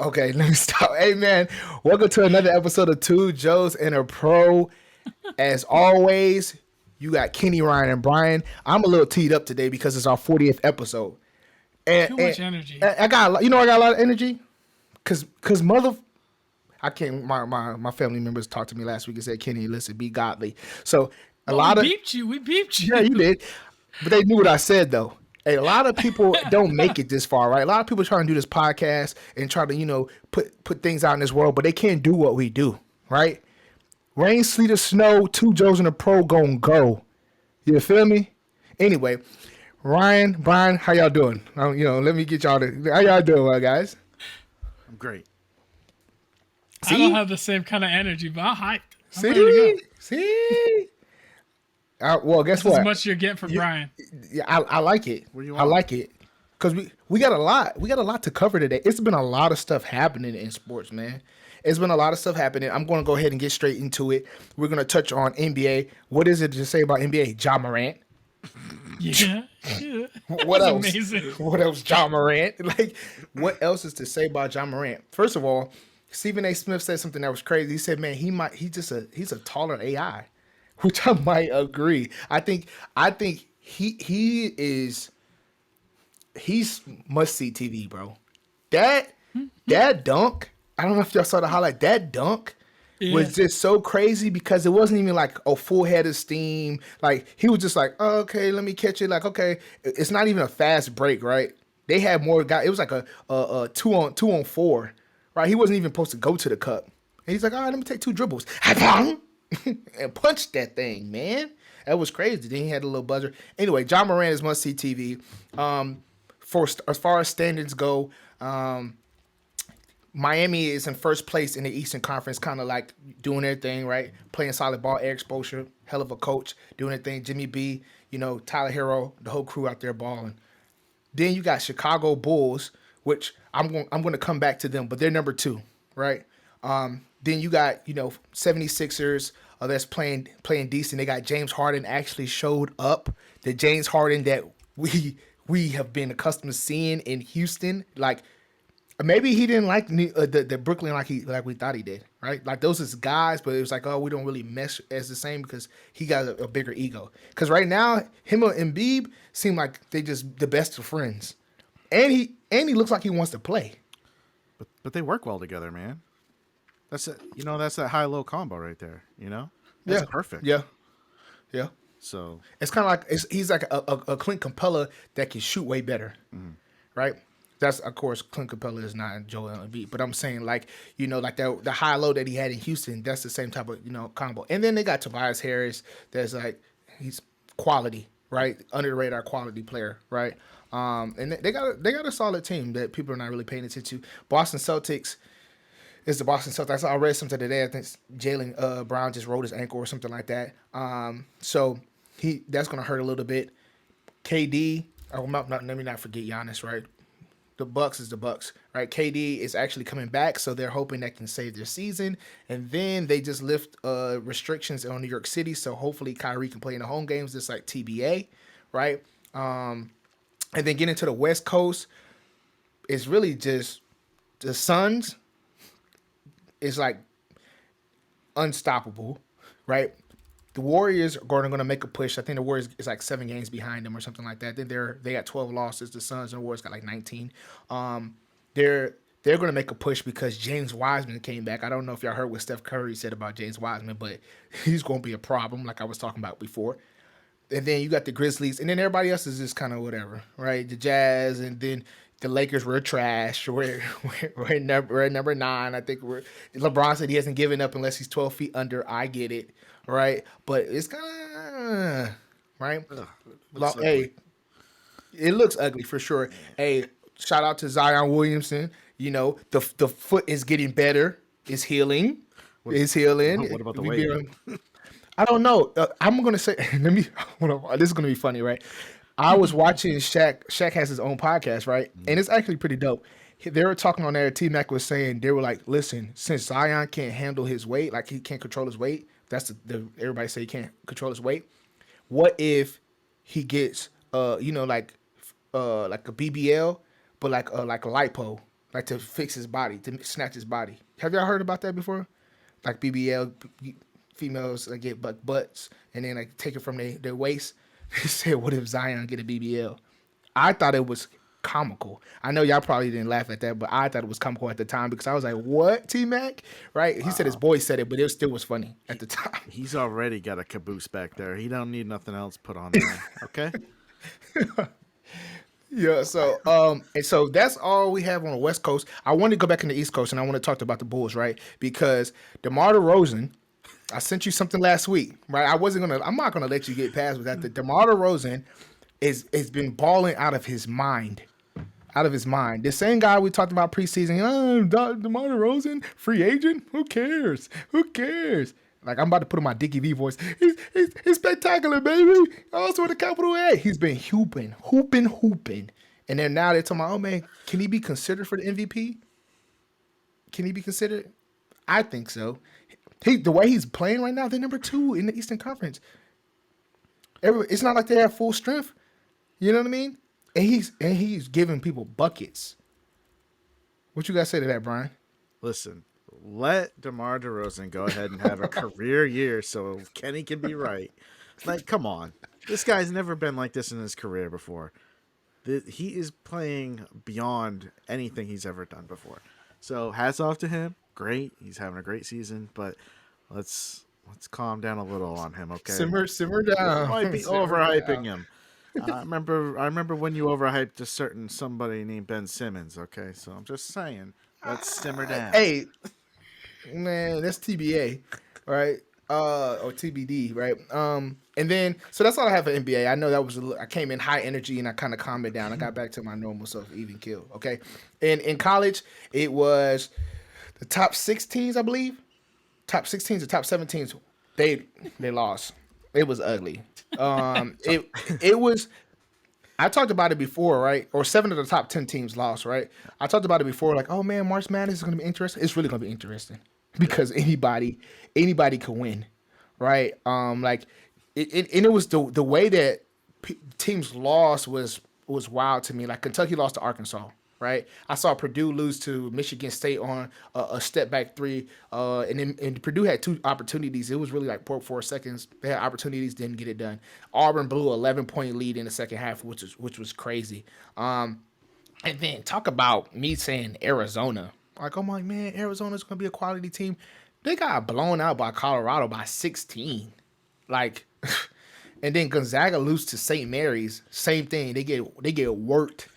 Okay, let me stop. Hey, man, welcome to another episode of Two Joes and a Pro. As always, you got Kenny, Ryan, and Brian. I'm a little teed up today because it's our 40th episode. And, Too and much energy. I got, I got a lot of energy because I can't, my family members talked to me last week and said, Kenny, listen, be godly. So a Well, we lot of, beeped you. We beeped yeah, you. you did. But they knew what I said, though. A lot of people don't make it this far, right? A lot of people try to do this podcast and try to, put things out in this world, but they can't do what we do, right? Rain, sleet, or snow, Two Joes and a Pro gon' go. You feel me? Anyway, Ryan, Brian, how y'all doing? Let me get y'all to, how y'all doing, guys? I'm great. I don't have the same kind of energy, but I'm hyped. I'm See? ready to go. See? Well, guess That's what? as much you're getting from Brian. Yeah, I like it. What do you I want? like it because we got a lot. We got a lot to cover today. It's been a lot of stuff happening in sports, man. It's been a lot of stuff happening. I'm going to go ahead and get straight into it. We're going to touch on NBA. What is it to say about NBA? Ja Morant. Yeah. What else? Amazing. What else? Ja Morant. Like, what else is to say about Ja Morant? First of all, Stephen A. Smith said something that was crazy. He said, "Man, he's a taller AI," which I might agree. I think he's must see TV, bro. That dunk. I don't know if y'all saw the highlight. That dunk was just so crazy because it wasn't even like a full head of steam. Like he was just like, oh, okay, let me catch it. Like, okay, it's not even a fast break, right? They had more guys. It was like a 2-on-4, right? He wasn't even supposed to go to the cup. And he's like, all right, let me take 2 dribbles. And punched that thing, man. That was crazy. Then he had a little buzzer. Anyway, Ja Morant is must see TV. As far as standings go, Miami is in first place in the Eastern Conference, kind of like doing their thing, right? Playing solid ball, Eric Spoelstra, hell of a coach, doing their thing. Jimmy B, Tyler Hero, the whole crew out there balling. Then you got Chicago Bulls, which I'm going to come back to them, but they're number 2, right? Then you got 76ers that's playing decent. They got James Harden actually showed up. The James Harden that we have been accustomed to seeing in Houston, like. Maybe he didn't like the Brooklyn like we thought he did, right? Like those is guys, but it was like, oh, we don't really mesh as the same because he got a bigger ego. Because right now, him and Mlb seem like they just the best of friends, and he looks like he wants to play. But they work well together, man. That's it. That's that high-low combo right there. That's perfect. Yeah. So it's kind of like he's like a Clint Capella that can shoot way better, right? That's, of course, Clint Capella is not Joel Embiid, but I'm saying like the high low that he had in Houston, that's the same type of combo. And then they got Tobias Harris, that's like he's quality, right? Under the radar quality player, right? And they got a solid team that people are not really paying attention to. Boston Celtics is the Boston Celtics. I read something today. I think Jaylen Brown just rolled his ankle or something like that. So that's gonna hurt a little bit. KD, let me not forget Giannis, right? The Bucks is the Bucks, right? KD is actually coming back, so they're hoping that can save their season. And then they just lift restrictions on New York City, so hopefully Kyrie can play in the home games, just like TBA, right? And then getting to the West Coast, it's really just the Suns is like unstoppable, right? The Warriors are going to make a push. I think the Warriors is like 7 games behind them or something like that. Then they got 12 losses. The Suns and the Warriors got like 19. They're going to make a push because James Wiseman came back. I don't know if y'all heard what Steph Curry said about James Wiseman, but he's going to be a problem, like I was talking about before. And then you got the Grizzlies, and then everybody else is just kind of whatever, right? The Jazz, and then the Lakers were trash. We're number 9. I think LeBron said he hasn't given up unless he's 12 feet under. I get it. Right, but it's kind of right. Hey, it looks ugly for sure. Hey, shout out to Zion Williamson. The foot is getting better. It's healing. It's healing. What about the weight? I don't know. I'm gonna say. This is gonna be funny, right? I was watching Shaq. Shaq has his own podcast, right? And it's actually pretty dope. They were talking on there. T-Mac was saying they were like, listen, since Zion can't handle his weight, like he can't control his weight. That's everybody say he can't control his weight. What if he gets like a BBL, but like a lipo, like to fix his body, to snatch his body. Have y'all heard about that before? Like BBL, females like get butts and then like take it from their waist. They said, "What if Zion get a BBL?" I thought it was comical. I know y'all probably didn't laugh at that, but I thought it was comical at the time because I was like, "What, T-Mac?" Right? He said his boy said it, but it still was funny at the time. He's already got a caboose back there. He don't need nothing else put on there. Okay. Yeah, so and so that's all we have on the West Coast. I want to go back in the East Coast and I want to talk about the Bulls, right? Because DeMar DeRozan, I sent you something last week, right? I'm not gonna let you get past with that. The DeMar DeRozan has been balling out of his mind. Out of his mind. The same guy we talked about preseason, DeMar DeRozan, free agent? Who cares? Who cares? Like, I'm about to put on my Dickie V voice. He's spectacular, baby. Also with a capital A. He's been hooping. And then now they're talking about, oh, man, can he be considered for the MVP? Can he be considered? I think so. The way he's playing right now, they're number 2 in the Eastern Conference. It's not like they have full strength. You know what I mean? And he's giving people buckets. What you got to say to that, Brian? Listen, let DeMar DeRozan go ahead and have a career year so Kenny can be right. Like, come on. This guy's never been like this in his career before. He is playing beyond anything he's ever done before. So hats off to him. Great. He's having a great season, but let's calm down a little on him, okay? Simmer down. Might be overhyping him. I remember when you overhyped somebody named Ben Simmons, okay? So I'm just saying, let's simmer down. Hey, man, that's TBA, right? Or TBD, right? And then so that's all I have for NBA. I know that was I came in high energy and I kind of calmed it down. I got back to my normal self, even kill. Okay, and in college it was the top 16s, I believe, top 16s or top 17s. They lost. It was ugly. It was. I talked about it before, right? Or 7 of the top 10 teams lost, right? I talked about it before, like, oh man, March Madness is going to be interesting. It's really going to be interesting because anybody could win, right? Like, it was the way that teams lost was wild to me. Like Kentucky lost to Arkansas, right? I saw Purdue lose to Michigan State on a step back 3, and Purdue had 2 opportunities. It was really like 4 seconds. They had opportunities, didn't get it done. Auburn blew 11-point lead in the second half, which was crazy. And then talk about me saying Arizona. Like, I'm like, man, Arizona's gonna be a quality team. They got blown out by Colorado by 16. Like, and then Gonzaga lose to St. Mary's. Same thing. They get worked.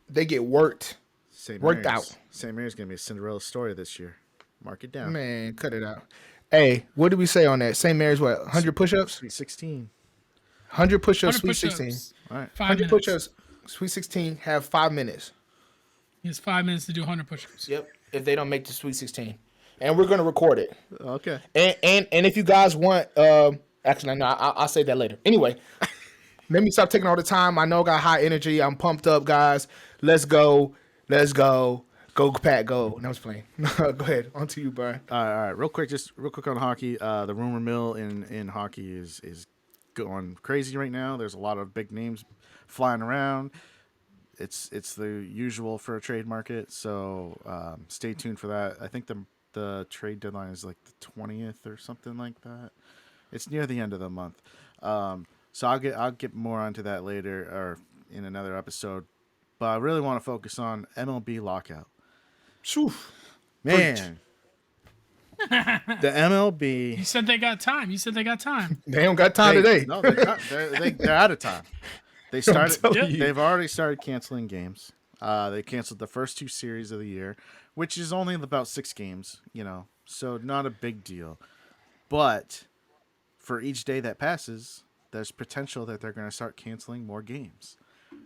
They get worked out. St. Mary's going to be a Cinderella story this year. Mark it down. Man, cut it out. Hey, what did we say on that? St. Mary's, what, 100 push-ups? Sweet 16. 100 push-ups, 100 Sweet push-ups. 16. All right. 100 push-ups, Sweet 16, have 5 minutes. He has 5 minutes to do 100 push-ups. Yep, if they don't make the Sweet 16. And we're going to record it. Okay. And if you guys want, actually, no, I'll say that later. Anyway, let me stop taking all the time. I know I got high energy. I'm pumped up, guys. Let's go. Go, Pat, go. And I was playing. Go ahead. On to you, Brian. All right. Real quick on hockey. The rumor mill in hockey is going crazy right now. There's a lot of big names flying around. It's the usual for a trade market, so stay tuned for that. I think the trade deadline is like the 20th or something like that. It's near the end of the month. So I'll get more onto that later or in another episode. But I really want to focus on MLB Lockout. Shoo. Man. The MLB. You said they got time. They don't got time today. No, they're out of time. They've already started canceling games. They canceled the first 2 series of the year, which is only about 6 games, so not a big deal. But for each day that passes, there's potential that they're going to start canceling more games.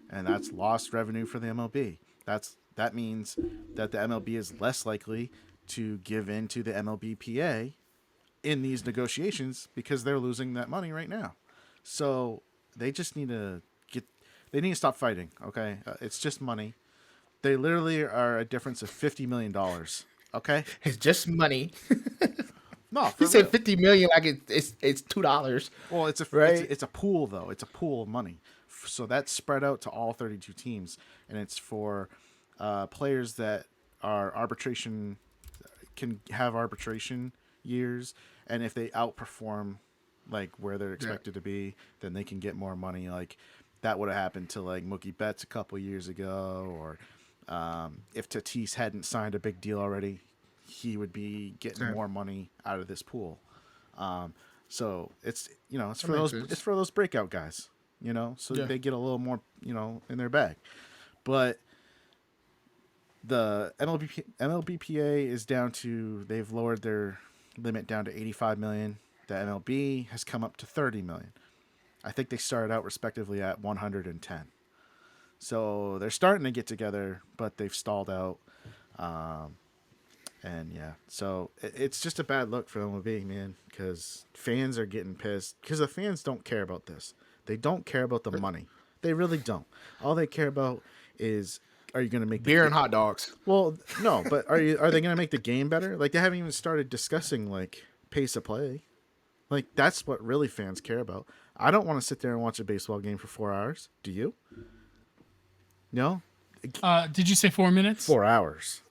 And that's lost revenue for the MLB. That means that the MLB is less likely to give in to the MLBPA in these negotiations because they're losing that money right now. So they just need to stop fighting, okay? It's just money. They literally are a difference of $50 million, okay? It's just money. No, he said $50 million like it's $2. Well, it's a pool though. It's a pool of money, so that's spread out to all 32 teams, and it's for players that are arbitration can have arbitration years, and if they outperform like where they're expected to be, then they can get more money. Like that would have happened to like Mookie Betts a couple years ago, or if Tatis hadn't signed a big deal already, he would be getting more money out of this pool. So it's it's for those breakout guys, so they get a little more in their bag. But the MLBPA is down to, they've lowered their limit down to 85 million. The MLB has come up to 30 million. I think they started out respectively at 110. So they're starting to get together, but they've stalled out. And yeah, so it's just a bad look for the MLB, man, because fans are getting pissed because the fans don't care about this. They don't care about the money. They really don't. All they care about is, are you going to make beer and hot dogs? Well, no, but are they going to make the game better? Like, they haven't even started discussing like pace of play. Like, that's what really fans care about. I don't want to sit there and watch a baseball game for 4 hours. Do you? No. Did you say 4 minutes? 4 hours.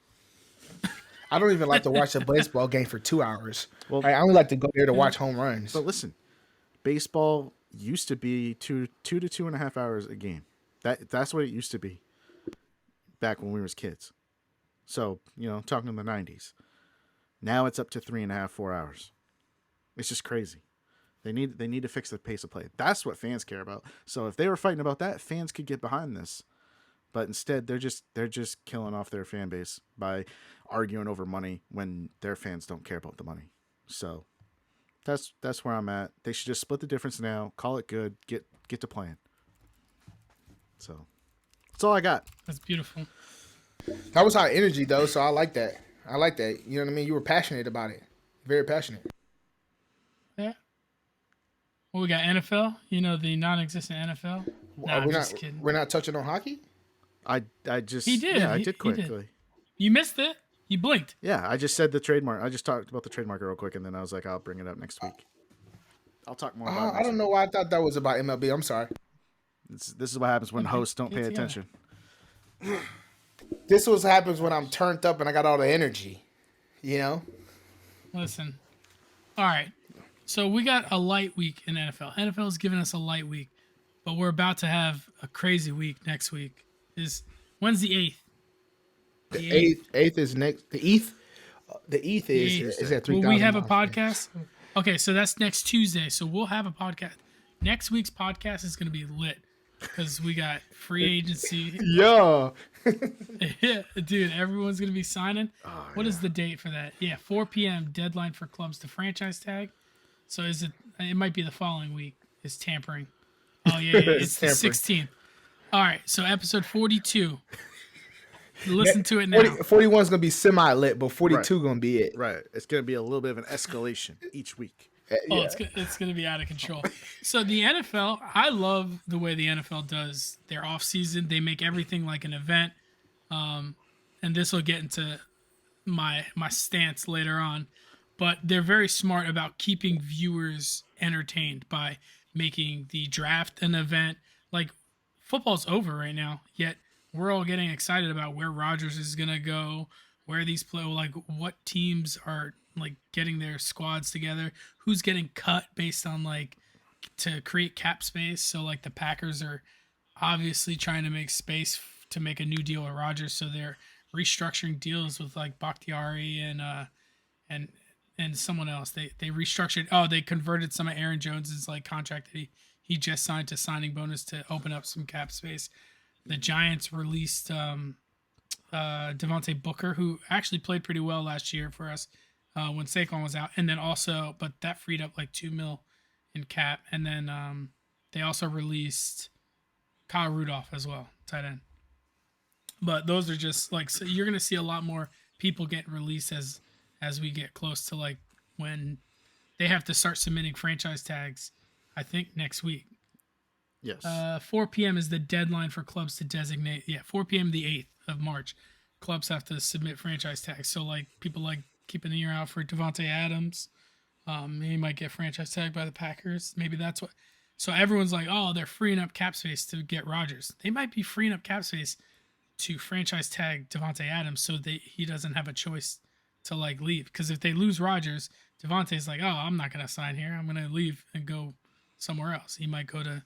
I don't even like to watch a baseball game for 2 hours. Well, I only like to go there to watch home runs. But listen, baseball used to be two to 2.5 hours a game. That's what it used to be back when we were kids. So, talking in the 90s. Now it's up to 3.5, 4 hours. It's just crazy. They need to fix the pace of play. That's what fans care about. So if they were fighting about that, fans could get behind this. But instead, they're just killing off their fan base by arguing over money when their fans don't care about the money. So that's where I'm at. They should just split the difference now, call it good, get to playing. So that's all I got. That's beautiful. That was high energy though, so I like that. You know what I mean? You were passionate about it. Very passionate. Yeah. Well, we got NFL. The non-existent NFL. Nah, just kidding. We're not touching on hockey? I just he did. Yeah, I did quickly. He did. You missed it. You blinked. Yeah, I just said the trademark. I just talked about the trademark real quick, and then I was like, I'll bring it up next week. I'll talk more about it. I don't know why I thought that was about MLB. I'm sorry. This is what happens when hosts don't pay attention. This is what happens when I'm turned up and I got all the energy. Listen. All right. So we got a light week in NFL. NFL is giving us a light week, but we're about to have a crazy week next week. When's the 8th? The 8th is next. The 8th? The 8th is at 3,000. Will we have a podcast? Okay, so that's next Tuesday. So we'll have a podcast. Next week's podcast is going to be lit because we got free agency. Yeah. Yeah, dude, everyone's going to be signing. Oh, what is the date for that? Yeah, 4 p.m. deadline for clubs to franchise tag. So it might be the following week is tampering. Oh, yeah, it's the 16th. All right, so episode 42. Listen to it now. 41 is going to be semi-lit, but 42 going to be it. Right. It's going to be a little bit of an escalation each week. Oh, yeah. It's going to be out of control. So the NFL, I love the way the NFL does their off-season. They make everything like an event. And this will get into my stance later on. But they're very smart about keeping viewers entertained by making the draft an event. Like, football's over right now, yet we're all getting excited about where Rodgers is going to go, where these play, like what teams are like getting their squads together, who's getting cut based on like to create cap space. So like the Packers are obviously trying to make space to make a new deal with Rodgers. So they're restructuring deals with like Bakhtiari and someone else. They restructured. Oh, they converted some of Aaron Jones's like contract that he just signed to signing bonus to open up some cap space. The Giants released Devontae Booker, who actually played pretty well last year for us when Saquon was out. And then also, but that freed up like $2 million in cap. And then they also released Kyle Rudolph as well, tight end. But those are just like, so you're going to see a lot more people get released as we get close to like when they have to start submitting franchise tags, I think next week. Yes. 4 p.m. is the deadline for clubs to designate. Yeah, 4 p.m. the 8th of March. Clubs have to submit franchise tags. So, like, people like keeping an ear out for Devontae Adams. He might get franchise tagged by the Packers. Maybe that's what. So, everyone's like, oh, they're freeing up cap space to get Rodgers. They might be freeing up cap space to franchise tag Devontae Adams so that he doesn't have a choice to like leave. Because if they lose Rodgers, Devontae's like, oh, I'm not gonna sign here. I'm gonna leave and go somewhere else. He might go to.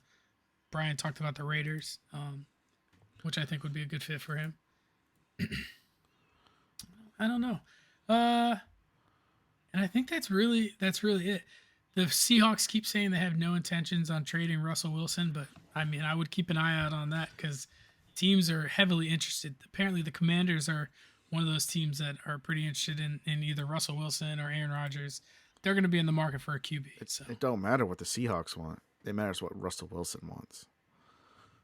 Brian talked about the Raiders, which I think would be a good fit for him. I don't know. And I think that's really it. The Seahawks keep saying they have no intentions on trading Russell Wilson, but I mean, I would keep an eye out on that because teams are heavily interested. Apparently, the Commanders are one of those teams that are pretty interested in either Russell Wilson or Aaron Rodgers. They're going to be in the market for a QB. It don't matter what the Seahawks want. It matters what Russell Wilson wants.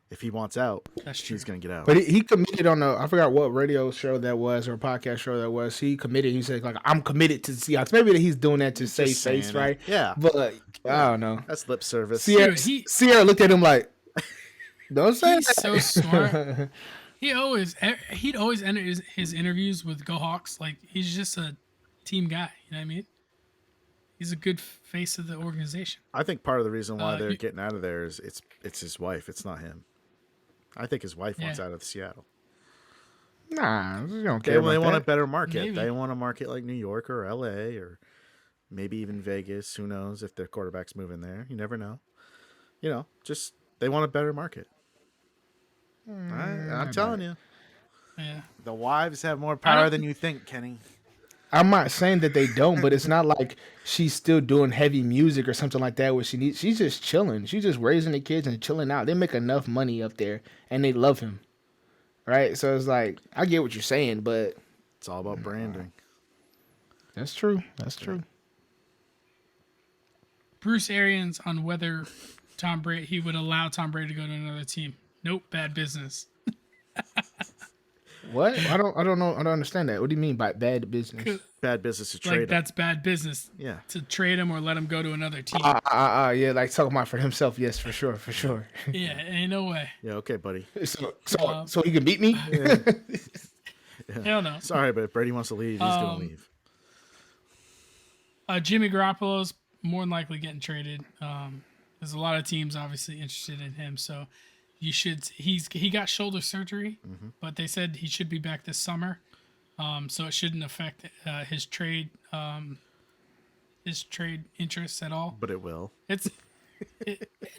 If he wants out, he's going to get out. But he committed on I forgot what radio show that was or podcast show that was. He committed. He said, like, I'm committed to the Seahawks. Maybe he's doing that to save face, right? Yeah. But I don't know. That's lip service. Sierra looked at him like, don't say he's that. So smart. He'd always end his interviews with Go Hawks. Like, he's just a team guy. You know what I mean? He's a good face of the organization. I think part of the reason why they're getting out of there is it's his wife. It's not him. I think his wife wants out of Seattle. Nah, they don't care. They want that. a better market. Maybe. They want a market like New York or LA or maybe even Vegas. Who knows if their quarterback's moving there? You never know. Just they want a better market. I'm telling you. Yeah. The wives have more power than you think, Kenny. I'm not saying that they don't, but it's not like she's still doing heavy music or something like that where she's just chilling. She's just raising the kids and chilling out. They make enough money up there and they love him. Right? So it's like, I get what you're saying, but it's all about branding. That's true. That's true. Bruce Arians on whether he would allow Tom Brady to go to another team. Nope, bad business. What? I don't know. I don't understand that. What do you mean by bad business? Bad business to trade him. That's bad business. Yeah. To trade him or let him go to another team. Yeah, like talking about for himself. Yes, for sure. Yeah, ain't no way. Yeah, okay, buddy. So he can beat me? Yeah. Hell no. Sorry, but if Brady wants to leave, he's going to leave. Jimmy Garoppolo's more than likely getting traded. There's a lot of teams obviously interested in him, so he got shoulder surgery, but they said he should be back this summer. So it shouldn't affect his trade interests at all. But it will.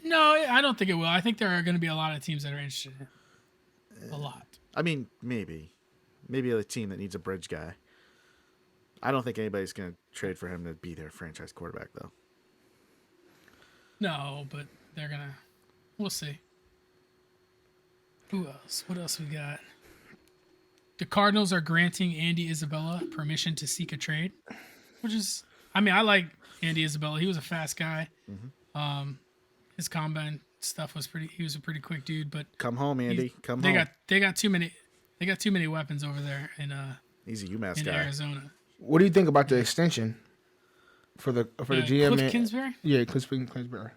No, I don't think it will. I think there are going to be a lot of teams that are interested in him. A lot. I mean, maybe a team that needs a bridge guy. I don't think anybody's going to trade for him to be their franchise quarterback, though. No, but they're going to. We'll see. Who else? What else we got? The Cardinals are granting Andy Isabella permission to seek a trade, which is, I mean, I like Andy Isabella. He was a fast guy. His combine stuff was he was a pretty quick dude, but come home, Andy. Come home. They got too many weapons over there he's a UMass in guy. Arizona. What do you think about the extension for the GM? Cliff Kingsbury? Yeah, Cliff Kingsbury.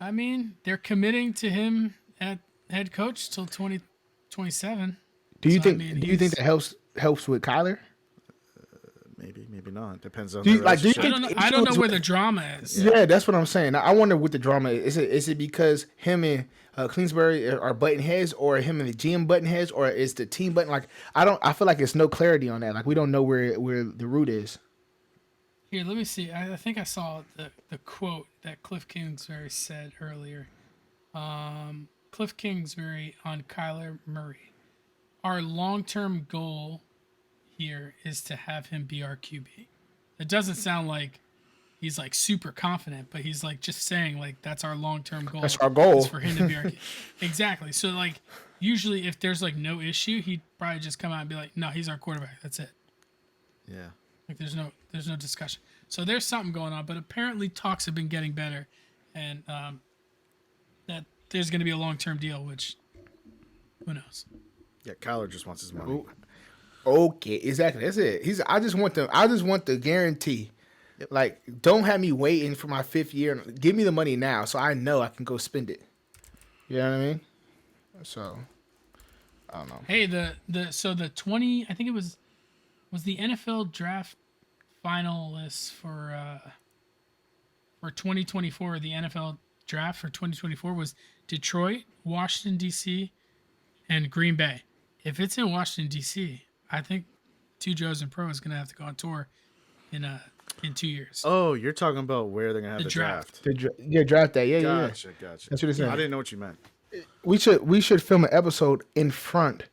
I mean, they're committing to him at head coach till 2027. Do you think that helps with Kyler? Maybe not. Depends on. I don't know where the drama is. Yeah, that's what I'm saying. I wonder what the drama is. Is it because him and Kingsbury are butting heads, or him and the GM butting heads, or is the team butting? Like, I feel like it's no clarity on that. Like, we don't know where the root is. Here, let me see. I think I saw the quote that Cliff Kingsbury said earlier. Cliff Kingsbury on Kyler Murray. Our long-term goal here is to have him be our QB. It doesn't sound like he's like super confident, but he's like just saying like that's our long-term goal. That's our goal. Is for him to be our QB. Exactly. So like usually if there's like no issue, he'd probably just come out and be like, no, he's our quarterback. That's it. Yeah. Like there's no discussion. So there's something going on, but apparently talks have been getting better, and that there's going to be a long-term deal, which who knows. Yeah, Kyler just wants his money. Okay, exactly. That's it. I just want the guarantee. Yep. Like, don't have me waiting for my 5th year. Give me the money now, so I know I can go spend it. You know what I mean? So, I don't know. Hey, the 20. I think it was the NFL draft finalists for 2024. The NFL draft for 2024 was Detroit, Washington D.C., and Green Bay. If it's in Washington D.C., I think Two Joes and Pro is gonna have to go on tour in 2 years. Oh, you're talking about where they're gonna have the draft. Draft day. Yeah. Gotcha. That's what it's saying. I didn't know what you meant. We should film an episode in front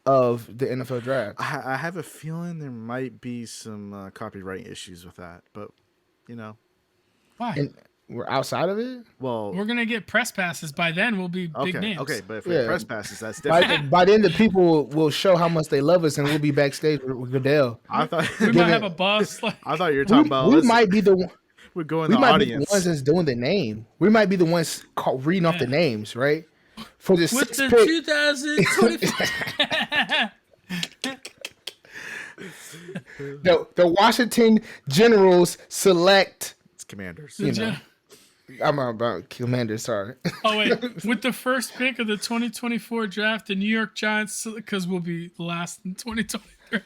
of the NFL draft. I have a feeling there might be some copyright issues with that, but Why? And we're outside of it. Well, we're gonna get press passes. By then, we'll be big names. Okay, but if we have press passes, that's different. By then, the people will show how much they love us, and we'll be backstage with Goodell. I thought we might have a bus. I thought you were talking about. We might be the one. We're going. We the might audience. be the ones that's doing the name. We might be the ones reading off the names, right? For the with the pick. 2024. the Washington Generals select. It's Commanders. I'm about Commanders. Sorry. Oh wait, with the first pick of the 2024 draft, the New York Giants, because we'll be last in 2023.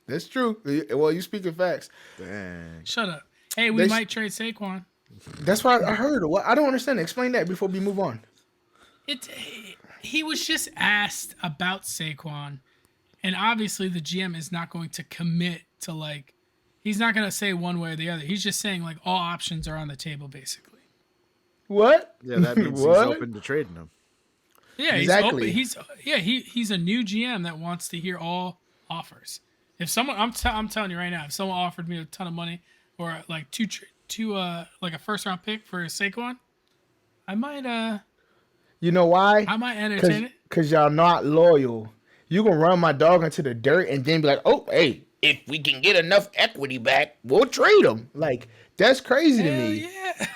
That's true. Well, you speaking facts. Dang. Shut up. Hey, we might trade Saquon. That's what I heard. Well, I don't understand. Explain that before we move on. He was just asked about Saquon, and obviously the GM is not going to commit to he's not going to say one way or the other. He's just saying all options are on the table, basically. What? Yeah, that means he's open to trading him. Yeah, exactly. He's open. He's a new GM that wants to hear all offers. If someone, I'm telling you right now, if someone offered me a ton of money or a first round pick for Saquon, I might You know why? I might entertain it. Because y'all not loyal. You gonna run my dog into the dirt and then be like, oh, hey, if we can get enough equity back, we'll trade him. That's crazy to me. Yeah.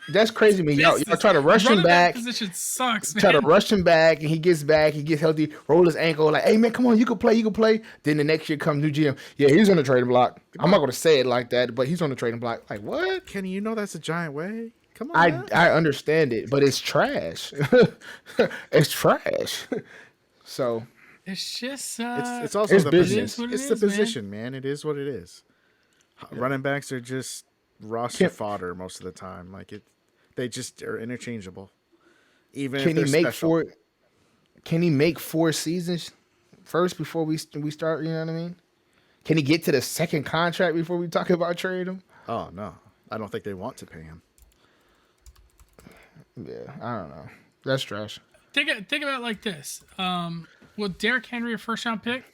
That's crazy to me. Y'all try to rush him back. Position sucks, man. Try to rush him back, and he gets back. He gets healthy. Roll his ankle. Hey, man, come on. You can play. Then the next year comes new GM. Yeah, he's on the trading block. I'm not going to say it like that, but he's on the trading block. What? Kenny, that's a giant way. Come on. I understand it, but it's trash. It's trash. So it's just it's also the business. position. It's the position, man. It is what it is. Yeah. Running backs are just roster fodder most of the time. They just are interchangeable. Even if they're special. Can he make 4 seasons first before we start? You know what I mean? Can he get to the second contract before we talk about trading him? Oh no, I don't think they want to pay him. Yeah, I don't know. That's trash. Think about it like this. Was Derrick Henry a first round pick?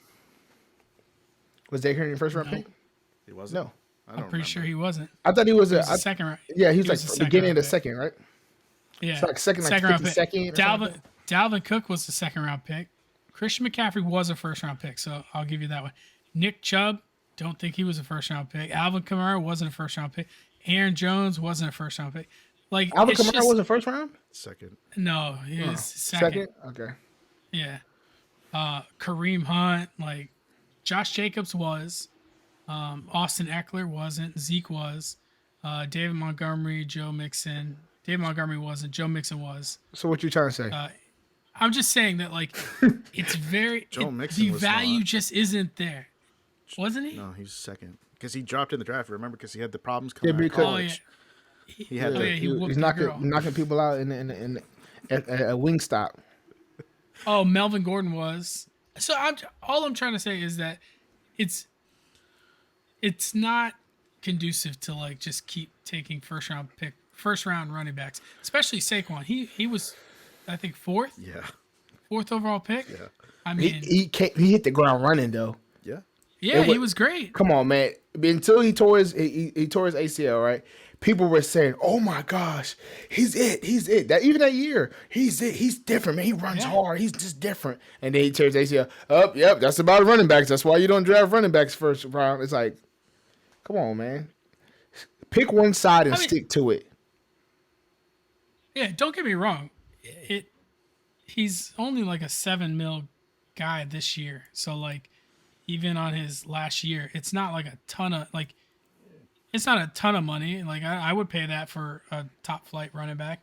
Was Derrick Henry a first round pick? He wasn't. No. I'm pretty sure he wasn't. I thought he was a second round. Yeah, he was beginning of the second, right? Yeah. It's second round pick. Dalvin Cook was the second round pick. Christian McCaffrey was a first round pick, so I'll give you that one. Nick Chubb, don't think he was a first round pick. Alvin Kamara wasn't a first round pick. Aaron Jones wasn't a first round pick. Alvin Kamara wasn't first round? Second. No, he was second. Okay. Yeah. Kareem Hunt, Josh Jacobs was. Austin Eckler wasn't. Zeke was. David Montgomery, Joe Mixon. David Montgomery wasn't. Joe Mixon was. So what you trying to say? I'm just saying that it's very the value just isn't there. Wasn't he? No, he's second because he dropped in the draft. Remember, because he had the problems coming out of college. He was knocking people out in a wing stop. Oh, Melvin Gordon was. So all I'm trying to say is that it's not conducive to just keep taking first round running backs, especially Saquon. He was, I think, fourth. Yeah. Fourth overall pick. Yeah. I mean, he hit the ground running though. Yeah. Yeah, he was great. Come on, man. Until he tore his ACL, right? People were saying, "Oh my gosh, he's it." That even that year, he's it. He's different, man. He runs hard. He's just different. And then he tears ACL. Yep. That's about running backs. That's why you don't draft running backs first round. It's come on, man. Pick one side and stick to it. Yeah, don't get me wrong. He's only a $7 million guy this year. So even on his last year, it's not a ton of it's not a ton of money. I would pay that for a top flight running back,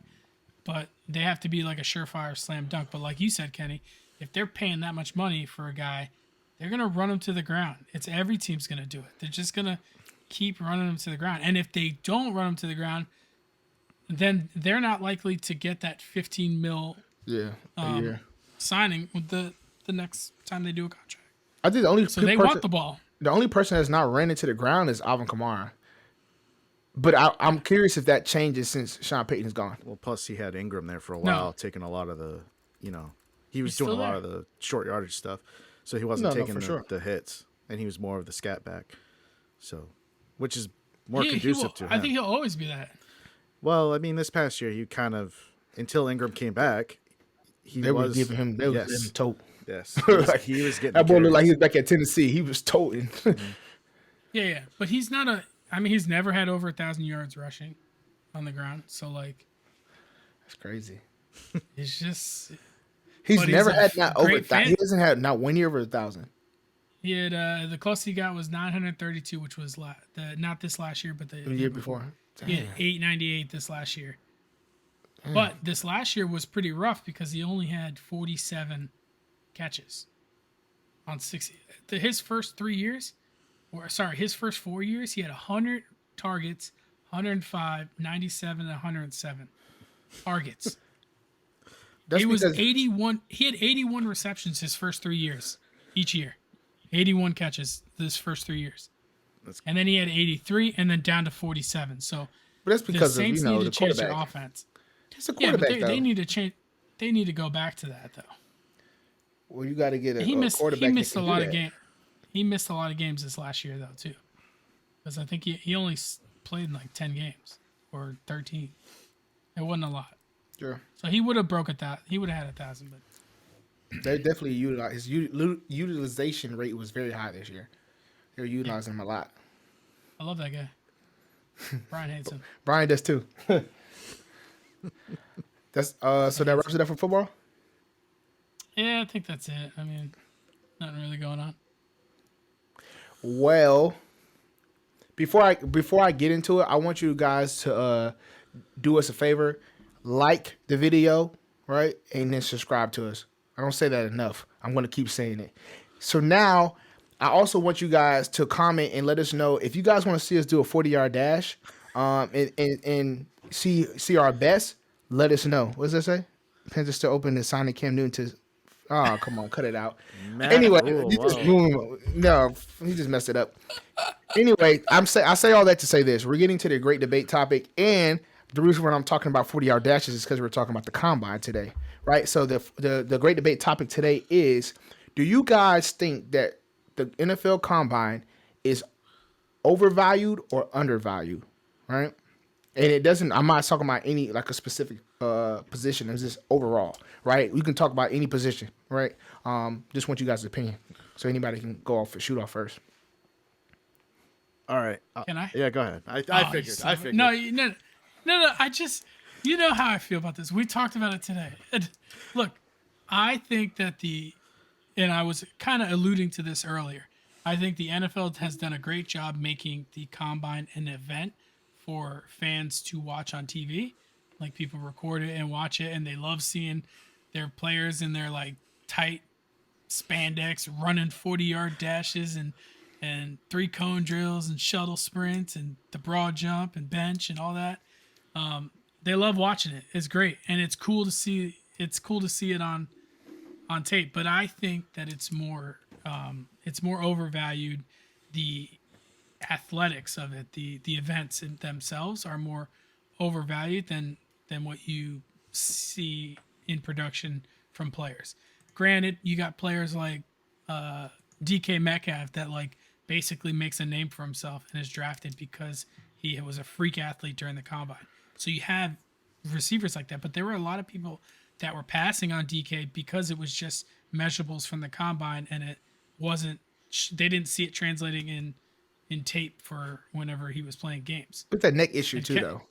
but they have to be a surefire slam dunk. But like you said, Kenny, if they're paying that much money for a guy, they're gonna run him to the ground. Every team's gonna do it. They're just gonna keep running him to the ground. And if they don't run him to the ground, then they're not likely to get that $15 million a year signing with the the next time they do a contract. I think the only They want the ball. The only person that's not ran into the ground is Alvin Kamara. But I'm curious if that changes since Sean Payton's gone. Well, plus he had Ingram there for a while, taking a lot of the, he was doing a lot of the short yardage stuff, so he wasn't taking the hits, and he was more of the scat back, so which is more conducive to him. I think he'll always be that. Well, I mean, this past year, you kind of until Ingram came back, they were giving him tote. Yes, he was getting that boy looked like he was back at Tennessee. He was toting. Yeah, but he's not a. I mean, he's never had over 1,000 yards rushing on the ground. So, like, that's crazy. It's just he's never had not over. He hasn't had not 1 year over 1,000. He had the closest he got was 932, which was not this last year, but the year before. He had 898 this last year. But this last year was pretty rough because he only had 47 catches on 60. His first 4 years, he had 100 targets, 105, 97, and 107 targets. He was 81. He had 81 receptions his first 3 years, each year. 81 catches this first 3 years. And then he had 83, and then down to 47. So, but that's because the Saints need to change their quarterback. Offense. It's a quarterback, but they need to change. They need to go back to that, though. Well, you got to get a He quarterback. missed a lot of games. He missed a lot of games this last year, though, too. Because I think he only played in like 10 games or 13. It wasn't a lot. Sure. So he would have broken that. He would have had 1,000, but they definitely utilized his utilization rate was very high this year. They're utilizing him a lot. I love that guy. Brian hates him. Brian does too. That's so that wraps it up for football. Yeah, I think that's it. I mean, nothing really going on. Well, before I get into it, I want you guys to do us a favor, like the video, right, and then subscribe to us. I don't say that enough. I'm going to keep saying it. So now, I also want you guys to comment and let us know if you guys want to see us do a 40-yard dash, and see our best. Let us know. What does that say? Pens are still open to signing Cam Newton to. Oh, come on, cut it out. Anyway, he just messed it up. Anyway, I say all that to say this: we're getting to the great debate topic, and the reason why I'm talking about 40-yard dashes is because we're talking about the combine today, right? So the great debate topic today is: do you guys think that the NFL combine is overvalued or undervalued, right? And it doesn't. I'm not talking about any like a specific position. It's just overall, right? We can talk about any position, right? Just want you guys' opinion, so anybody can go off and shoot off first. All right. Can I? Yeah, go ahead. I figured. No. I just, you know how I feel about this. We talked about it today. Look, I think that and I was kind of alluding to this earlier. I think the NFL has done a great job making the combine an event for fans to watch on TV. Like, people record it and watch it, and they love seeing their players in their like tight spandex running 40-yard dashes and 3-cone drills and shuttle sprints and the broad jump and bench and all that. They love watching it. It's great, and it's cool to see. It's cool to see it on tape. But I think that it's more overvalued. The athletics of it, the events in themselves are more overvalued than what you see in production from players. Granted, you got players like DK Metcalf that like basically makes a name for himself and is drafted because he was a freak athlete during the combine. So you have receivers like that, but there were a lot of people that were passing on DK because it was just measurables from the combine, and it wasn't. They didn't see it translating in tape for whenever he was playing games. It's a neck issue too, though.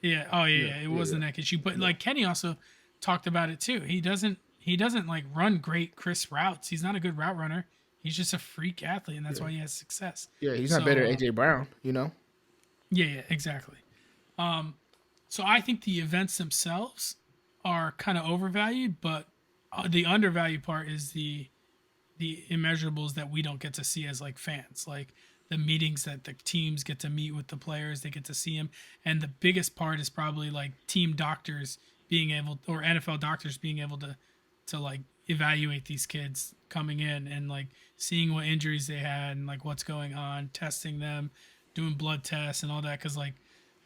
Yeah. Oh yeah. It was a neck issue, but like Kenny also talked about it too. He doesn't like run great crisp routes. He's not a good route runner. He's just a freak athlete, and that's why he has success. Yeah, he's not better than AJ Brown, you know. Yeah, exactly. So I think the events themselves are kind of overvalued, but the undervalued part is the immeasurables that we don't get to see as like fans, like the meetings that the teams get to meet with the players, they get to see them. And the biggest part is probably like team doctors being able, or NFL doctors being able to like evaluate these kids coming in and like seeing what injuries they had and like what's going on, testing them, doing blood tests and all that. Cause like,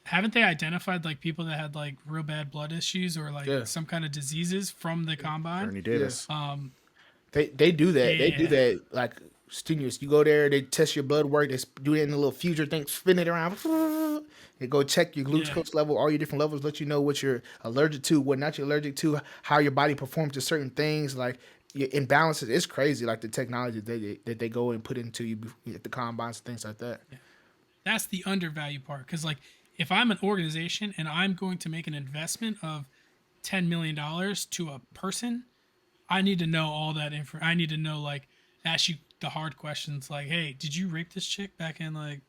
haven't they identified like people that had like real bad blood issues or like some kind of diseases from the combine? Ernie Davis. They do that. They do Yeah. that. Like stimulus, you go there, they test your blood work. They do it in a little future thing, spin it around. They go check your glucose level, all your different levels, let you know what you're allergic to, what not you're allergic to, how your body performs to certain things, like your imbalances. It's crazy, like the technology that they go and put into you at the combines and things like that. Yeah. That's the undervalued part. Because like, if I'm an organization and I'm going to make an investment of $10 million to a person, I need to know all that info. I need to know, like, ask you the hard questions, like, hey, did you rape this chick back in like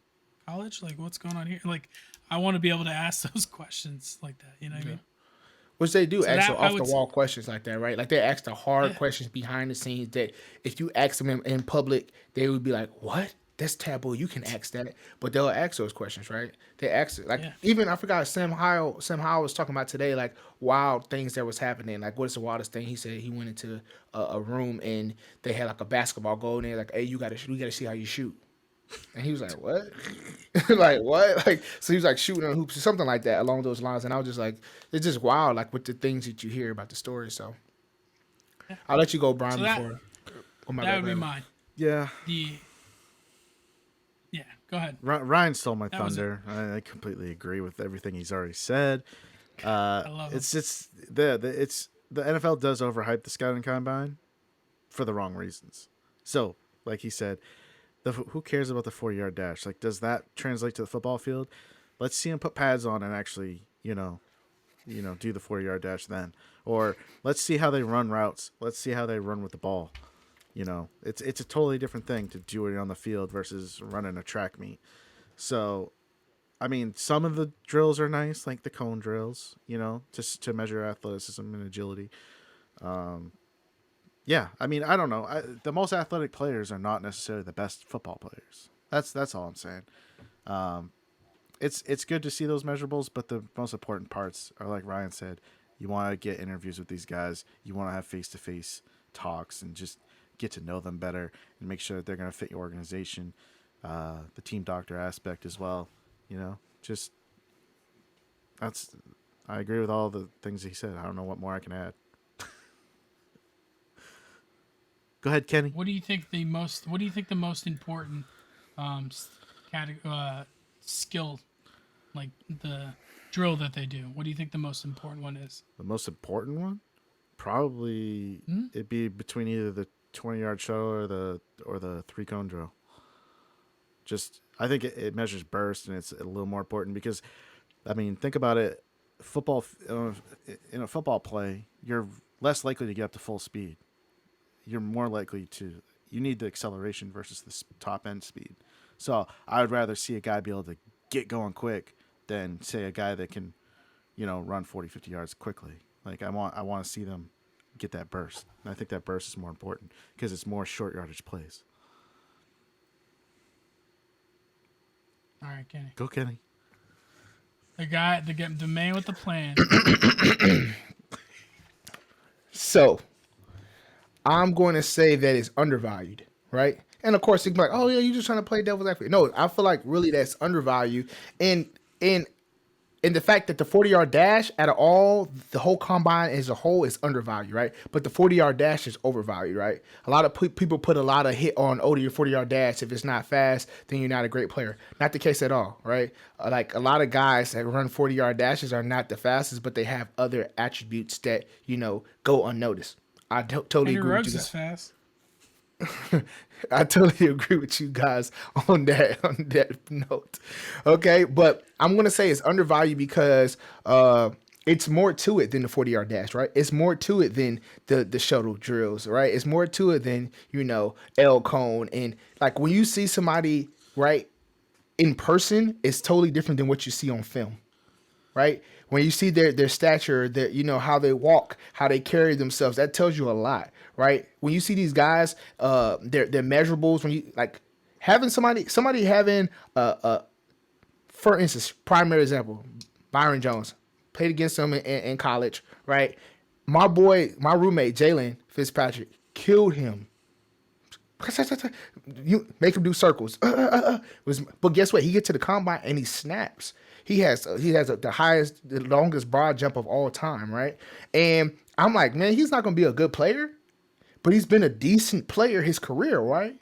college? Like, what's going on here? Like, I want to be able to ask those questions like that. You know what I mean? Which they do, So ask that- the I off the would wall questions like that, right? Like they ask the hard questions behind the scenes that if you ask them in public, they would be like, "What? That's taboo. You can ask that." But they'll ask those questions, right? They ask it. Like even I forgot Sam Howell was talking about today, like wild things that was happening. Like what's the wildest thing? He said he went into a room and they had like a basketball goal and they're like, "Hey, we gotta see how you shoot." And he was like, "What?" Like what? Like so he was like shooting on hoops or something like that along those lines. And I was just like, it's just wild, like with the things that you hear about the story. So I'll let you go, Brian. So that- Before that would be mine. Yeah. Yeah, go ahead. Ryan stole my That was thunder. I completely agree with everything he's already said. I love It's the NFL does overhype the scouting combine for the wrong reasons. So, like he said, who cares about the 40-yard dash? Like, does that translate to the football field? Let's see him put pads on and actually, do the 40-yard dash then. Or let's see how they run routes. Let's see how they run with the ball. It's a totally different thing to do it on the field versus running a track meet. So, I mean, some of the drills are nice, like the cone drills, just to measure athleticism and agility. Yeah, I mean, I don't know. The most athletic players are not necessarily the best football players. That's all I'm saying. It's good to see those measurables, but the most important parts are like Ryan said. You want to get interviews with these guys. You want to have face-to-face talks and just get to know them better and make sure that they're going to fit your organization. The team doctor aspect as well. I agree with all the things he said. I don't know what more I can add. Go ahead, Kenny. What do you think the most important skill, like the drill that they do? What do you think the most important one is? The most important one? Probably it'd be between either the 20-yard shuttle or the 3-cone drill. I think it measures burst and it's a little more important because, I mean, think about it. Football in a football play, you're less likely to get up to full speed. You're more likely to. You need the acceleration versus the top end speed. So I would rather see a guy be able to get going quick than say a guy that can, run 40, 50 yards quickly. Like I want to see them get that burst. And I think that burst is more important because it's more short yardage plays. All right, Kenny. Go, Kenny. The man with the plan. So I'm going to say that it's undervalued, right? And of course, you can be like, "Oh yeah, you're just trying to play devil's advocate." No, I feel like really that's undervalued, and the fact that the 40-yard dash, out of all the whole combine as a whole, is undervalued, right? But the 40-yard dash is overvalued, right? A lot of people put a lot of hit on your 40-yard dash. If it's not fast, then you're not a great player. Not the case at all, right? Like a lot of guys that run 40-yard dashes are not the fastest, but they have other attributes that go unnoticed. I totally agree with you guys. Is fast. I totally agree with you guys on that note. Okay, but I'm gonna say it's undervalued because it's more to it than the 40-yard dash, right? It's more to it than the shuttle drills, right? It's more to it than L cone, and like when you see somebody right in person, it's totally different than what you see on film, right? When you see their stature, how they walk, how they carry themselves, that tells you a lot, right? When you see these guys, their measurables, when you like having somebody having for instance, primary example, Byron Jones played against him in college, right? My roommate Jalen Fitzpatrick killed him. You make him do circles. But guess what? He gets to the combine and he snaps. He has the longest broad jump of all time, right? And I'm like, man, he's not gonna be a good player, but he's been a decent player his career, right?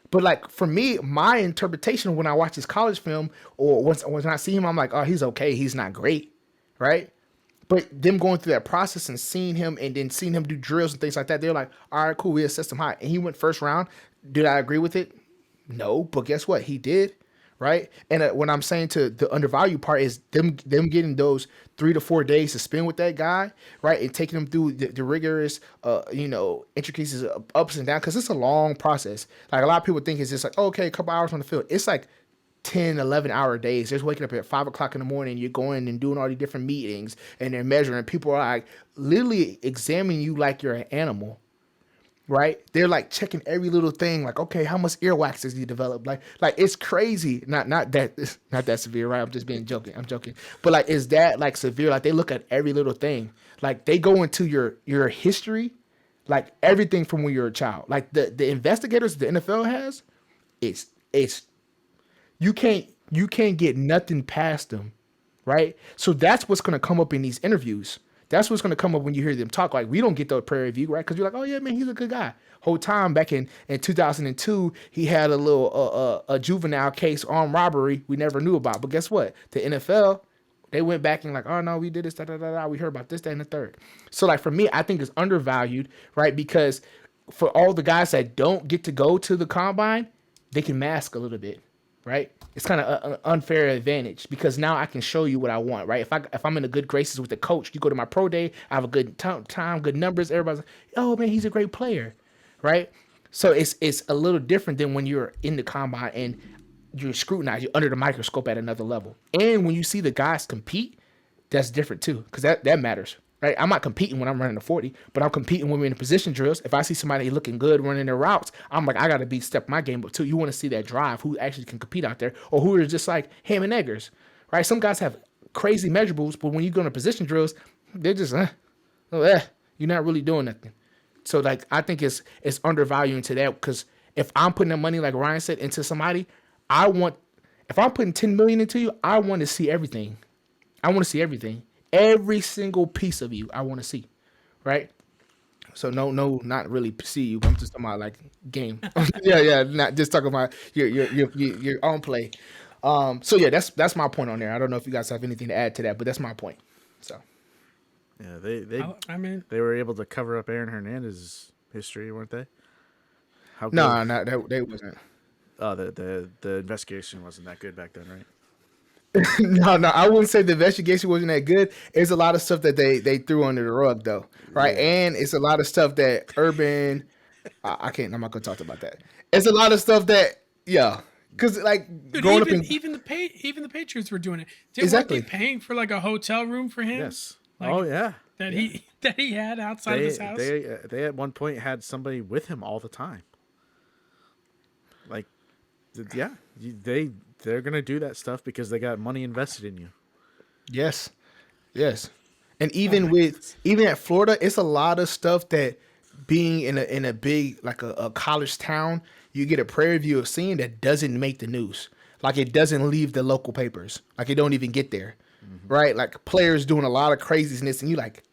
But like for me, my interpretation when I watch his college film or when I see him, I'm like, oh, he's okay. He's not great, right? But them going through that process and seeing him and then seeing him do drills and things like that, they're like, all right, cool, we assessed him high. And he went first round. Did I agree with it? No, but guess what? He did, right? And when I'm saying to the undervalued part is them getting those 3 to 4 days to spend with that guy, right? And taking him through the rigorous, intricacies of ups and downs, because it's a long process. Like a lot of people think it's just like, okay, a couple hours on the field. It's like 10, 11-hour days. They're waking up at 5 o'clock in the morning. You're going and doing all these different meetings and they're measuring. People are like literally examining you like you're an animal, right? They're like checking every little thing. Like, okay, how much earwax does he develop? Like it's crazy. Not that severe, right? I'm just being joking. I'm joking. But like, is that like severe? Like they look at every little thing. Like they go into your history, like everything from when you're a child. Like the investigators the NFL has, it's you can't get nothing past them, right? So that's what's gonna come up in these interviews. That's what's gonna come up when you hear them talk. Like we don't get the prayer review, right? Because you're like, oh yeah, man, he's a good guy. Whole time back in 2002, he had a little a juvenile case, armed robbery we never knew about. But guess what? The NFL, they went back and like, oh no, we did this, da da da da. We heard about this, that, and the third. So like for me, I think it's undervalued, right? Because for all the guys that don't get to go to the combine, they can mask a little bit. Right, it's kind of an unfair advantage because now I can show you what I want. Right, if I'm in a good graces with the coach, you go to my pro day, I have a good time, good numbers. Everybody's like, oh man, he's a great player, right? So it's a little different than when you're in the combine and you're scrutinized, you're under the microscope at another level. And when you see the guys compete, that's different too because that matters. Right? I'm not competing when I'm running a 40, but I'm competing when we're in position drills. If I see somebody looking good running their routes, I'm like, I got to step my game up too. You want to see that drive, who actually can compete out there, or who are just like ham and eggers, right? Some guys have crazy measurables, but when you go into position drills, they're just, you're not really doing nothing. So like, I think it's undervaluing to that because if I'm putting the money, like Ryan said, into somebody, if I'm putting 10 million into you, I want to see everything. I want to see everything. Every single piece of you I want to see, right? So no, not really see you. But I'm just talking about like game. yeah, not just talking about your own play. So yeah, that's my point on there. I don't know if you guys have anything to add to that, but that's my point. So yeah, they were able to cover up Aaron Hernandez's history, weren't they? No, they wasn't. Oh, the investigation wasn't that good back then, right? No, I wouldn't say the investigation wasn't that good. It's a lot of stuff that they threw under the rug, though, right? Yeah. And it's a lot of stuff that Urban, I'm not gonna talk about that. It's a lot of stuff that, yeah, because like growing up even the Patriots were doing it. Exactly, weren't they paying for like a hotel room for him? Yes. Like, oh yeah. That he had outside of his house. They at one point had somebody with him all the time. Like, yeah, they're gonna do that stuff because they got money invested in you. Yes, and even at Florida, it's a lot of stuff that being in a big like a college town, you get a prairie view of seeing that doesn't make the news. Like it doesn't leave the local papers. Like it don't even get there, right? Like players doing a lot of craziness, and you like,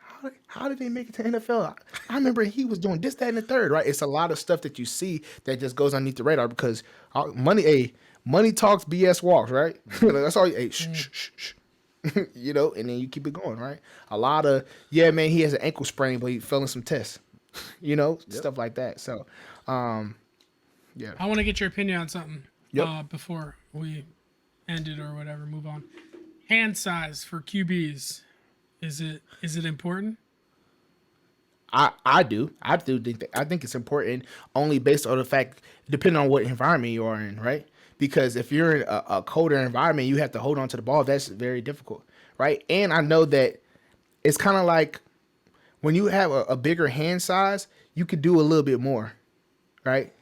how did they make it to NFL? I remember he was doing this, that, and the third, right? It's a lot of stuff that you see that just goes underneath the radar because money talks, BS walks, right? That's all. Shh. And then you keep it going, right? A lot of man, he has an ankle sprain, but he fell in some tests, stuff like that. So, yeah. I want to get your opinion on something before we end it or whatever. Move on. Hand size for QBs, is it important? I do think that. I think it's important only based on the fact, depending on what environment you are in, right? Because if you're in a colder environment, you have to hold on to the ball. That's very difficult, right? And I know that it's kind of like when you have a bigger hand size, you could do a little bit more, right?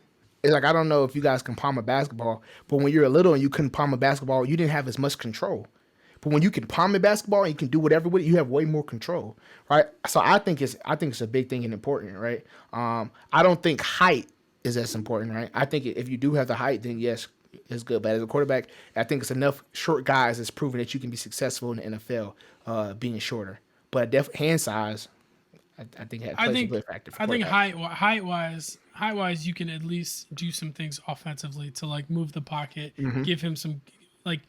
It's like, I don't know if you guys can palm a basketball, but when you're little and you couldn't palm a basketball, you didn't have as much control. But when you can palm the basketball and you can do whatever with it, you have way more control, right? So I think it's a big thing and important, right? I don't think height is as important, right? I think if you do have the height, then yes, it's good. But as a quarterback, I think it's enough short guys that's proven that you can be successful in the NFL being shorter. But hand size, I think plays a big factor. I think height wise, you can at least do some things offensively to like move the pocket, give him some like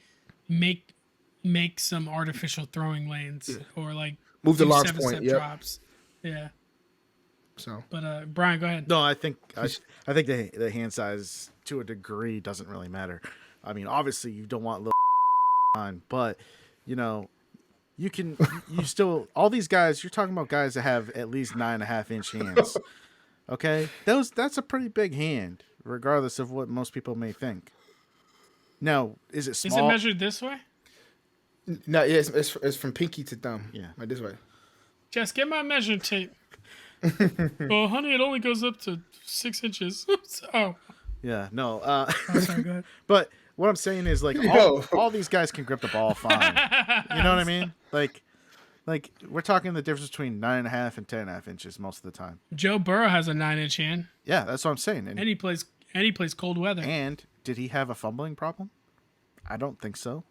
make some artificial throwing lanes or like move the launch point, drops. Yeah. So, but Brian, go ahead. No, I think the hand size to a degree doesn't really matter. I mean, obviously you don't want little on, but you know, you still all these guys. You're talking about guys that have at least 9.5-inch hands. Okay, that's a pretty big hand, regardless of what most people may think. Now, is it small? Is it measured this way? No, it's from pinky to thumb. Yeah, like this way. Just get my measuring tape. Well, honey, it only goes up to 6 inches. Oh. Yeah, no. Sorry, go ahead. But what I'm saying is, like, all these guys can grip the ball fine. You know what I mean? Like we're talking the difference between 9.5 and 10.5 inches most of the time. Joe Burrow has a 9-inch hand. Yeah, that's what I'm saying. And he plays cold weather. And did he have a fumbling problem? I don't think so.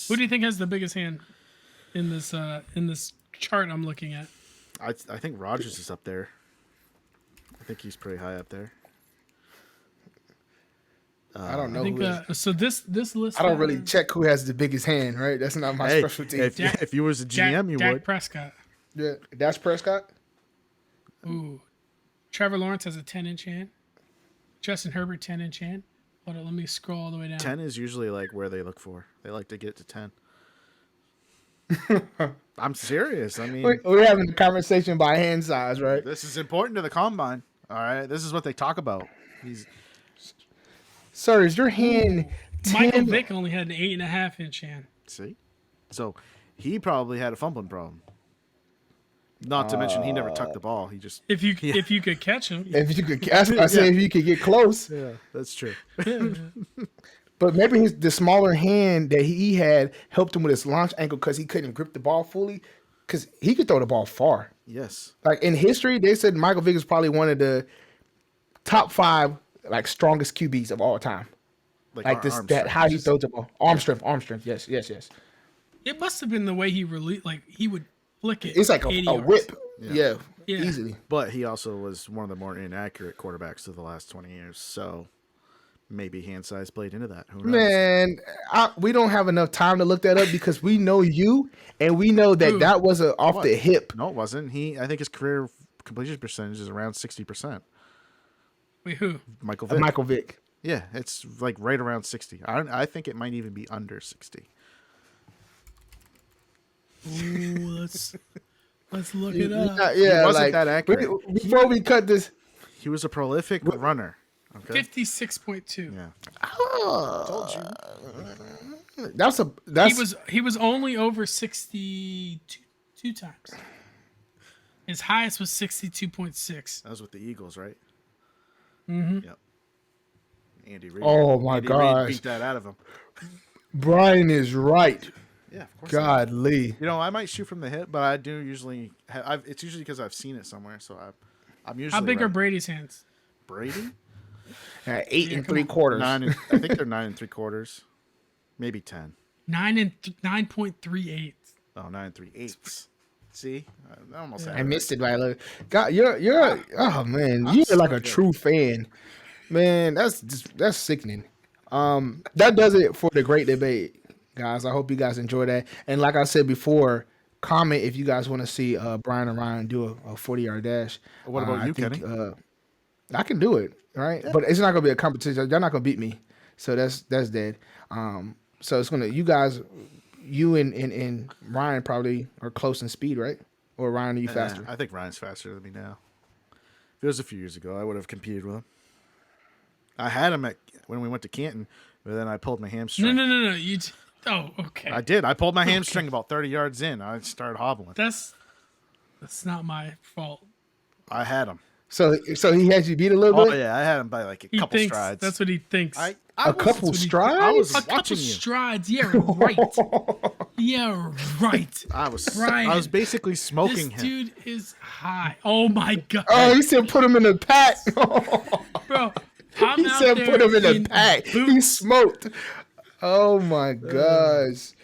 Who do you think has the biggest hand in this chart I'm looking at? I think Rodgers is up there. I think he's pretty high up there. I don't know. I think, so this list. I don't really check who has the biggest hand, right? That's not my specialty. If you was a GM, you Dak would. Prescott. Yeah, that's Prescott. Ooh, Trevor Lawrence has a 10-inch hand. Justin Herbert 10-inch hand. Hold on, let me scroll all the way down. 10 is usually like where they look for. They like to get to 10. I'm serious. I mean, we're having a conversation by hand size, right? This is important to the combine. All right, this is what they talk about. Sir, is your hand? Michael Vick only had an 8.5-inch hand. See, so he probably had a fumbling problem. Not to mention he never tucked the ball. He just if you could catch him. If you could, that's what I said. If you could get close. Yeah, that's true. But maybe the smaller hand that he had helped him with his launch angle because he couldn't grip the ball fully. Because he could throw the ball far. Yes. Like in history, they said Michael Vick is probably one of the top 5 like strongest QBs of all time. Like this, that how he throws the ball, arm strength. Yes. It must have been the way he released. Like he would flick it. It's like a whip. Yeah, easily. But he also was one of the more inaccurate quarterbacks of the last 20 years. So maybe hand size played into that. Who knows? Man, we don't have enough time to look that up because we know you and we know that was off the hip. No, it wasn't. I think his career completion percentage is around 60%. Wait, who? Michael Vick. Yeah, it's like right around 60. I think it might even be under 60. Ooh, let's look it up. He wasn't that accurate. Before we cut this, he was a prolific runner. Okay. 56.2. Yeah. Told you. He was only over 62 times. His highest was 62.6. That was with the Eagles, right? Mm-hmm. Yep. Andy Reid. Oh my gosh. Reid beat that out of him. Brian is right. Yeah, of course. Godly. You know, I might shoot from the hip, but I do usually. It's usually because I've seen it somewhere, so I'm usually. How big are Brady's hands? Brady? 8 3/4. I think they're 9 3/4, maybe 10. 9.38. Oh, 9 3/8. See, I almost. I missed it by a little. God, you're. Oh man, you're like a true fan. Man, that's sickening. That does it for the great debate, guys. I hope you guys enjoy that. And like I said before, comment if you guys want to see Brian and Ryan do a 40-yard dash. What about you, Kenny? I can do it, right? Yeah. But it's not gonna be a competition. They're not gonna beat me, so that's dead. So it's gonna you and Ryan probably are close in speed, right? Or Ryan, are you faster? I think Ryan's faster than me now. If it was a few years ago, I would have competed with him. I had him when we went to Canton, but then I pulled my hamstring. No. Okay. I did. I pulled my hamstring about 30 yards in. I started hobbling. That's not my fault. I had him. So he has you beat a little bit. Oh yeah, I had him by like a couple strides. That's what he thinks. A couple strides. I was a couple watching you. strides. Yeah, right. Yeah, right. I was Brian, basically smoking this him. dude is high. Oh my god. Oh, he said put him in the pack. Bro, I'm He out said there put him in the pack. He boots. smoked. Oh my gosh.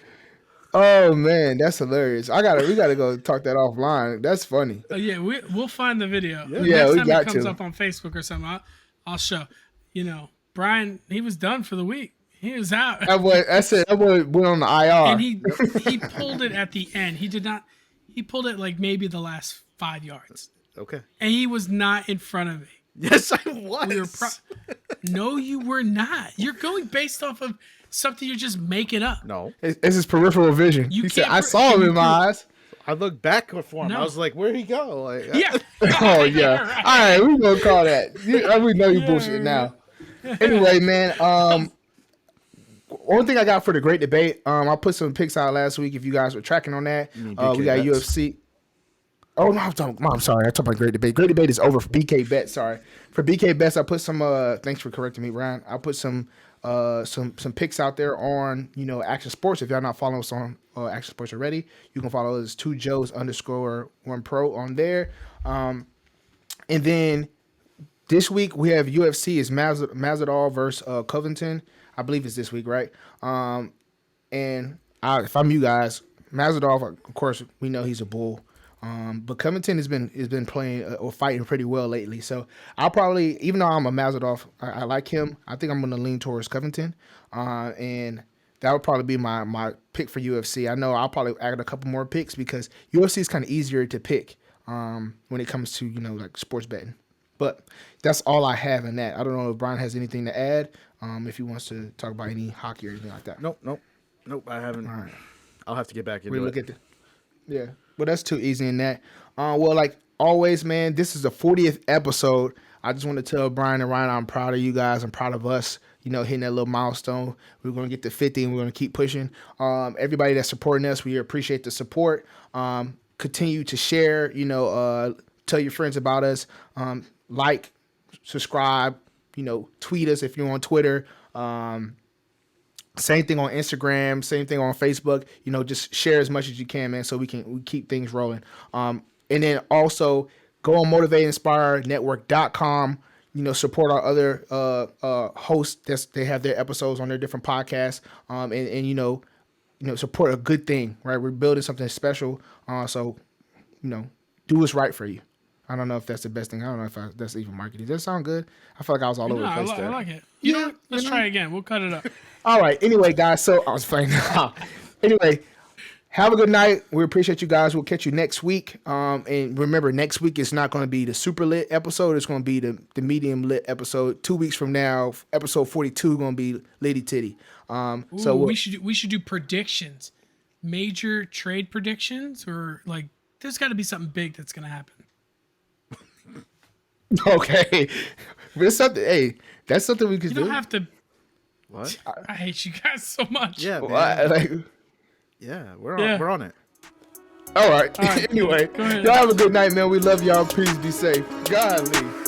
Oh man, that's hilarious. We gotta go talk that offline. That's funny. Yeah, we'll find the video. Yeah, Next we time got it comes to. up on Facebook or something, I'll show. You know, Brian, he was done for the week. He was out. That boy went on the IR. And he pulled it at the end. He did not. He pulled it like maybe the last 5 yards. Okay. And he was not in front of me. Yes, I was. We were no, you were not. You're going based off of something you're just making up. No. It's his peripheral vision. You He said, can't I saw him in my eyes. I looked back for him. No. I was like, where'd he go? Like, Yeah. Oh, yeah. Right. All right, we gonna call that. We know you bullshit now. Anyway, man, one thing I got for the great debate, I put some picks out last week if you guys were tracking on that. We got UFC. Oh, no, I'm sorry. I talked about great debate. Great debate is over for BK Bet. Sorry. For BK Bets, I put some, thanks for correcting me, Ryan. I put some picks out there on, Action Sports. If y'all not following us on Action Sports already, you can follow us 2Joes_1Pro on there. And then this week we have UFC is Masvidal versus Covington. I believe it's this week, right? If I'm you guys, Masvidal, of course, we know he's a bull. But Covington has been playing or fighting pretty well lately. So I'll probably, even though I'm a Masvidal, I like him. I think I'm going to lean towards Covington. And that would probably be my pick for UFC. I know I'll probably add a couple more picks because UFC is kind of easier to pick when it comes to, like sports betting. But that's all I have in that. I don't know if Brian has anything to add, if he wants to talk about any hockey or anything like that. Nope, I haven't. All right. I'll have to get back into it. Yeah. Well, that's too easy in that. Well, like always, man, this is the 40th episode. I just want to tell Brian and Ryan, I'm proud of you guys. I'm proud of us, hitting that little milestone. We're going to get to 50 and we're going to keep pushing. Everybody that's supporting us, we appreciate the support. Continue to share, tell your friends about us. Like, subscribe, tweet us if you're on Twitter. Same thing on Instagram, same thing on Facebook. Just share as much as you can, man, so we keep things rolling. And then also go on motivateinspirenetwork.com. Support our other hosts. They have their episodes on their different podcasts. And support a good thing, right? We're building something special. So do what's right for you. I don't know if that's the best thing. I don't know if that's even marketing. Does that sound good? I feel like I was all over the place there. I like it. Let's try again. We'll cut it up. All right. Anyway, guys. So I was playing. Anyway, have a good night. We appreciate you guys. We'll catch you next week. And remember, next week is not going to be the super lit episode. It's going to be the medium lit episode. 2 weeks from now, episode 42 is going to be Lady Titty. So we should do predictions, major trade predictions, or like there's got to be something big that's going to happen. Okay, that's something. Hey, that's something we could do. You don't have to. What? I hate you guys so much. Yeah, well, we're on it. All right. All right. Anyway, y'all have a good night, man. We love y'all. Please be safe. Godly.